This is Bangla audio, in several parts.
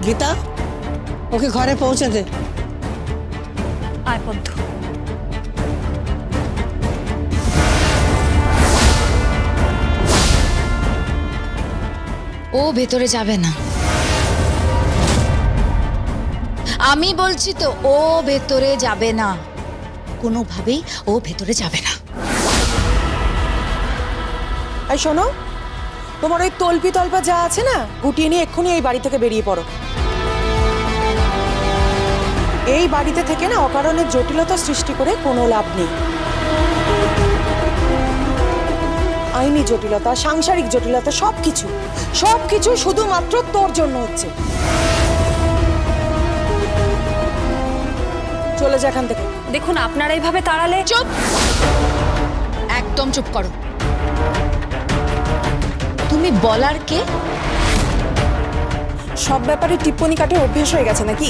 গীতা, ওকে ঘরে পৌঁছে দে। আয় পদ্ম। ও ভেতরে যাবে না, আমি বলছি তো, ও ভেতরে যাবে না, কোনোভাবেই ও ভেতরে যাবে না। এই শোনো, তোমার ওই তল্পি তল্পা যা আছে না, গুটিয়ে নিয়ে এক্ষুনি এই বাড়ি থেকে বেরিয়ে পড়ো। এই বাড়িতে থেকে না অকারণে জটিলতা সৃষ্টি করে কোনো লাভ নেই। আইনি জটিলতা, সাংসারিক জটিলতা, সবকিছু সবকিছু শুধুমাত্র তোর জন্য হচ্ছে। চলে যা এখান থেকে। দেখুন, আপনারা এইভাবে তাড়ালে। চুপ, একদম চুপ করো। তুমি বলার কে? সব ব্যাপারে টিপ্পনি কাটে অভ্যেস হয়ে গেছে নাকি?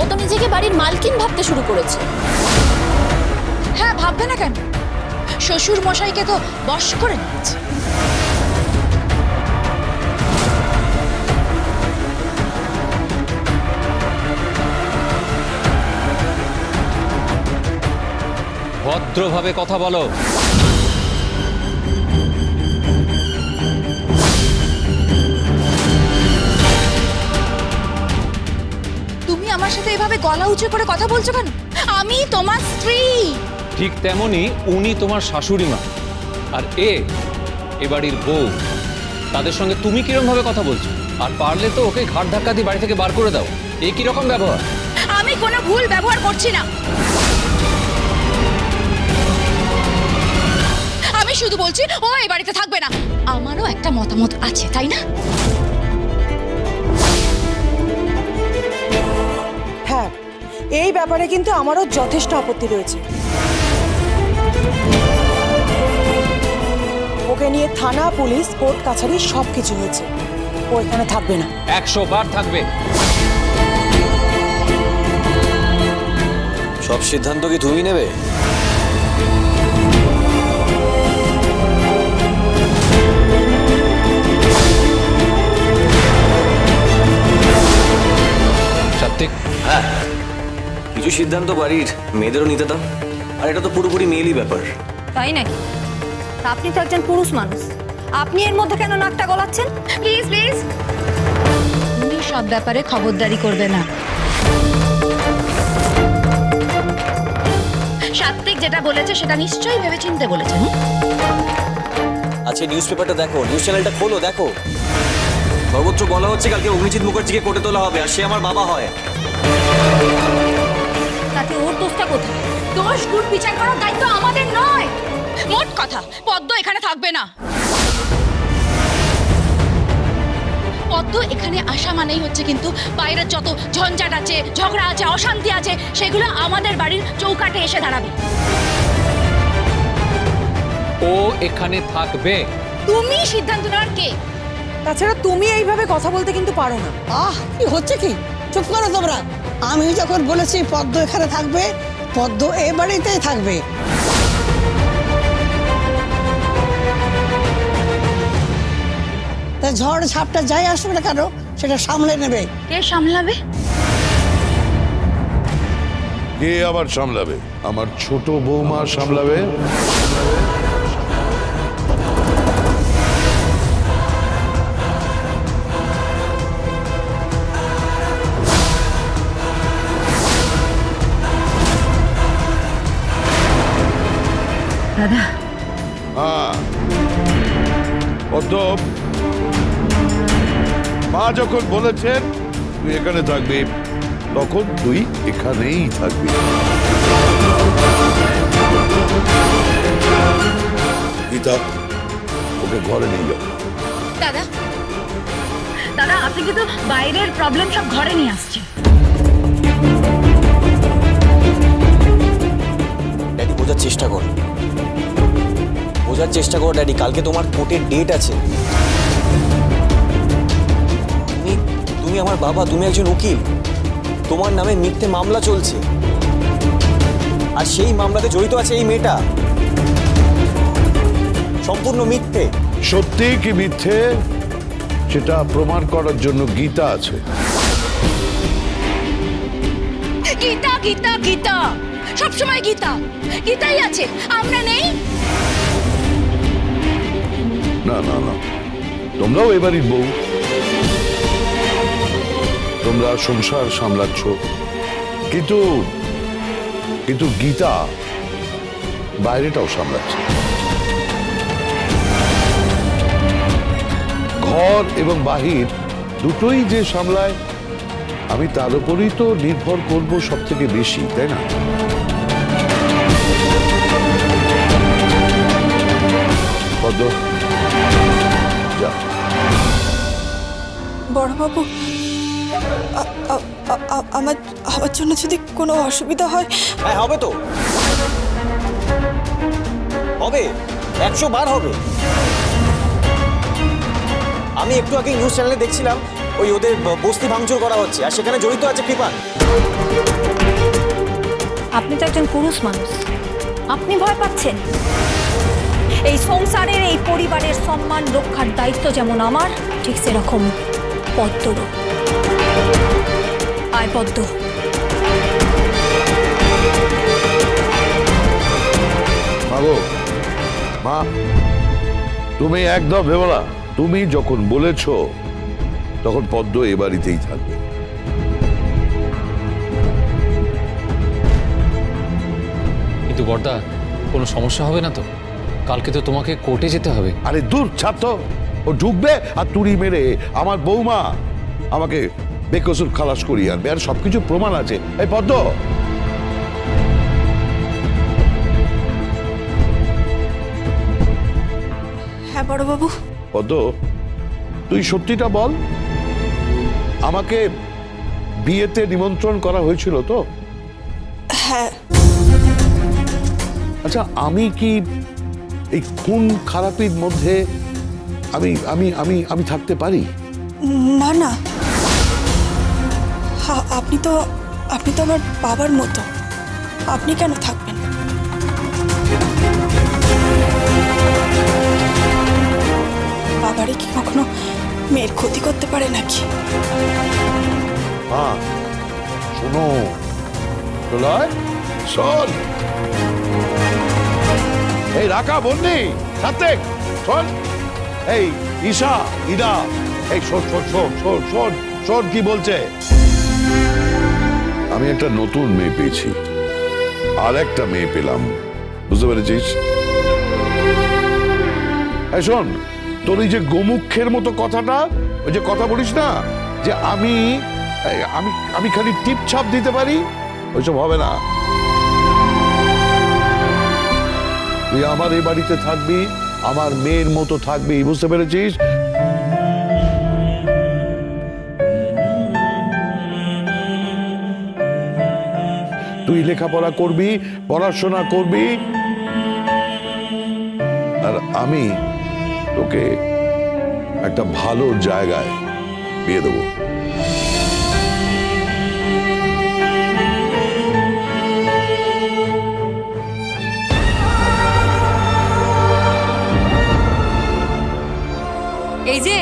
ও তো নিজেকে বাড়ির মালকিন ভাবতে শুরু করেছে। হ্যাঁ, ভাববে না কেন? শ্বশুর মশাইকে তো বশ করে নিয়েছে। ভদ্রভাবে কথা বলো। তুমি আমার সাথে এভাবে গলা উঁচু করে কথা বলছো কেন? আমি তোমার স্ত্রী। ঠিক তেমনি উনি তোমার শাশুড়ি মা, আর এ বাড়ির বউ। তাদের সঙ্গে তুমি কিরকম ভাবে কথা বলছো? আর পারলে তো ওকে ঘাট ধাক্কা দিয়ে বাড়ি থেকে বার করে দাও। এ কি রকম ব্যবহার? আমি কোনো ভুল ব্যবহার করছি না। আমি শুধু বলছি ও এই বাড়িতে থাকবে না। আমারও একটা মতামত আছে, তাই না? হ্যাঁ, এই ব্যাপারে কিন্তু আমারও যথেষ্ট আপত্তি রয়েছে। ওকে নিয়ে থানা, পুলিশ, কোর্ট কাছারি সবকিছু হয়েছে। ও এখানে থাকবে না। 100 বার থাকবে। সব সিদ্ধান্ত কি তুমি নেবে? সাত্বিক, হ্যাঁ, কিছু সিদ্ধান্ত বাড়ির মেয়েদেরও নিতে দাও। আর এটা তো পুরোপুরি মেয়েলি ব্যাপার। তাই নাকি? তা আপনি তো একজন পুরুষ মানুষ, আপনি এর মধ্যে কেন নাকটা গলাচ্ছেন? প্লিজ প্লিজ, তুমি সব ব্যাপারে খবরদারি করবে না। সাত্বিক যেটা বলেছে সেটা নিশ্চয়ই ভেবেচিন্তে বলেছে। আচ্ছা, নিউজ পেপারটা দেখো, নিউজ চ্যানেলটা খোলো, দেখো। সর্বত্র বলা হচ্ছে কালকে অগ্নিজিৎ মুখার্জিকে কোর্টে তোলা হবে, আর সে আমার বাবা হয়। তাতে ওর দোষটা কোথায়? দোষ গুণ বিচার করার দায়িত্ব আমাদের নয়। মোট কথা, পদ্ম এখানে থাকবে না। পদ্ম এখানে আসা মানেই হচ্ছে কিন্তু বাইরের যত ঝঞ্ঝাট আছে, ঝগড়া আছে, অশান্তি আছে, সেগুলো আমাদের বাড়ির চৌকাঠে এসে দাঁড়াবে। ও এখানে থাকবে। তুমি সিদ্ধান্ত নেওয়ার কে? তাছাড়া তুমি এইভাবে কথা বলতে কিন্তু পারো না। কি হচ্ছে কি? চুপ করো তোমরা। আমি যখন বলেছি পদ্ম এখানে থাকবে, পদ্ম এ বাড়িতেই থাকবে। তা ঝড় ঝাপটা যাই আসবে না কেন, সেটা সামলে নেবে। কে সামলাবে? কে আবার সামলাবে? আমার ছোট বৌমা সামলাবে। দাদা, হ্যাঁ, পদ্ম, মা যখন বলেছেন তুই এখানে থাকবি, তখন তুই এখানেই থাকবি। গীতা, ওকে ঘরে নিয়ে যাও। দাদা, দাদা, আপনি কিন্তু বাইরের প্রবলেম সব ঘরে নিয়ে আসছেন। ড্যাডি, বোঝার চেষ্টা কর, বোঝার চেষ্টা কর ড্যাডি। কালকে তোমার কোর্টের ডেট আছে। তুমি আমার বাবা, তুমি একজন উকিল, তোমার নামে মিথ্যে মামলা চলছে, আর সেই মামলাতে জড়িত আছে এই মেয়েটা। সম্পূর্ণ মিথ্যে। সত্যি কি মিথ্যে সেটা প্রমাণ করার জন্য গীতা আছে। গীতা গীতা গীতা সবসময় গীতা গীতাই আছে, আমরা নেই। না না না, তোমরাও এবারই বউ, তোমরা সংসার সামলাচ্ছ, কিন্তু কিন্তু গীতা বাইরেটাও সামলাচ্ছে। ঘর এবং বাহির দুটোই যে সামলায়, আমি তার উপরই তো নির্ভর করব সব থেকে বেশি, তাই না? পদ্ম, যা। বড়বাবু, আমার আমার জন্য যদি কোনো অসুবিধা হয়। হ্যাঁ হবে তো, হবে, 100 বার হবে। আমি একটু আগে নিউজ চ্যানেলে দেখছিলাম ওই ওদের বস্তি ভাঙচুর করা হচ্ছে, আর সেখানে জড়িত আছে কৃপান। আপনি তো একজন পুরুষ মানুষ, আপনি ভয় পাচ্ছেন? এই সংসারের, এই পরিবারের সম্মান রক্ষার দায়িত্ব যেমন আমার, ঠিক সেরকম পদ্মরও। আয় পদ্ম। মাগো, মা, তুমি একদম ভেবো না। তুমি যখন বলেছ তখন পদ্ম এ বাড়িতেই থাকবে। কিন্তু বড়দা, কোনো সমস্যা হবে না তো? কালকে তো তোমাকে কোর্টে যেতে হবে। আরে দূর ছাত্র, ও ঢুকবে আর তুড়ি মেরে আমার বৌমা আমাকে বেকসুর খালাস করিয়ে আনবে, আর সবকিছু প্রমাণ আছে। এই পদ্ম, হ্যাঁ বড়বাবু। পদ্ম, তুই সত্যিটা বল, আমাকে বিয়েতে নিমন্ত্রণ করা হয়েছিল তো? হ্যাঁ। আচ্ছা, আমি কি এই খুন খারাপির মধ্যে আমি আমি আমি আমি থাকতে পারি? না না, আপনি তো আমার বাবার মতো, আপনি কেন থাকবেন? বাবারে কি কখনো মেয়ের ক্ষতি করতে পারে নাকি? হ্যাঁ, শোনো প্রলয়, শোন, এই রাকা বন্নি সাত্বিক, শোন, এই ঈশা, ইদা, এই শোন শোন শোন শোন শোন শোন কি বলছে। আমি একটা নতুন মেয়ে পেয়েছি, আর একটা মেয়ে পেলাম, বুঝতে পেরেছিস? এই শোন, তোর এই যে গোমুখের মতো কথাটা, ওই যে কথা বলিস না যে আমি আমি আমি খালি টিপ ছাপ দিতে পারি, ওইসব হবে না। তুই আমার এই বাড়িতে থাকবি, আমার মেয়ের মতো থাকবি, বুঝতে পেরেছিস? তুই লেখাপড়া করবি, পড়াশোনা করবি, আর আমি তোকে একটা ভালো জায়গায় বিয়ে দেবো। এই যে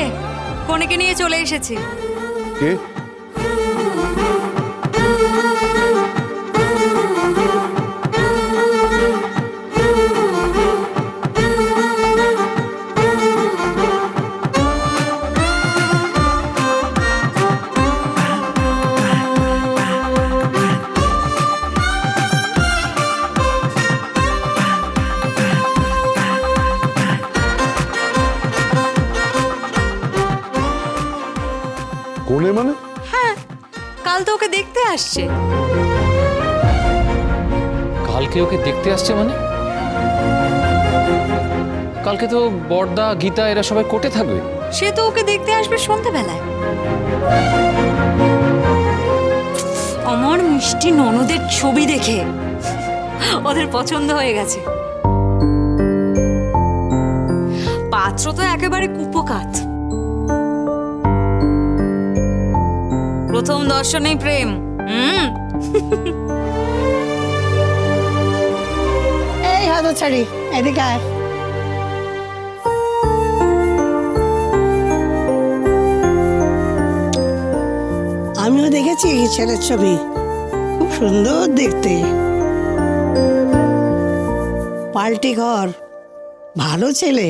কনেকে নিয়ে চলে এসেছি। কে? কোনে মানে? কাল তো ওকে দেখতে আসছে। কালকে ওকে দেখতে আসছে মানে? কালকে তো বড়দা, গীতা এরা সবাই কোর্টে থাকবে। সে তো ওকে দেখতে আসবে সন্ধ্যাবেলায়। আমার মিষ্টি ননদের ছবি দেখে ওদের পছন্দ হয়ে গেছে। পাত্র তো একেবারে কুপোকাত, প্রথম দর্শনেই প্রেম। এই হয়তো ছাড়ি, এদিকে আয়। দেখেছি ছেলের ছবি, খুব সুন্দর দেখতে। পাল্টি ঘর, ভালো ছেলে।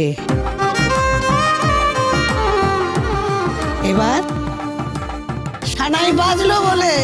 এবার সানাই বাজলো বলে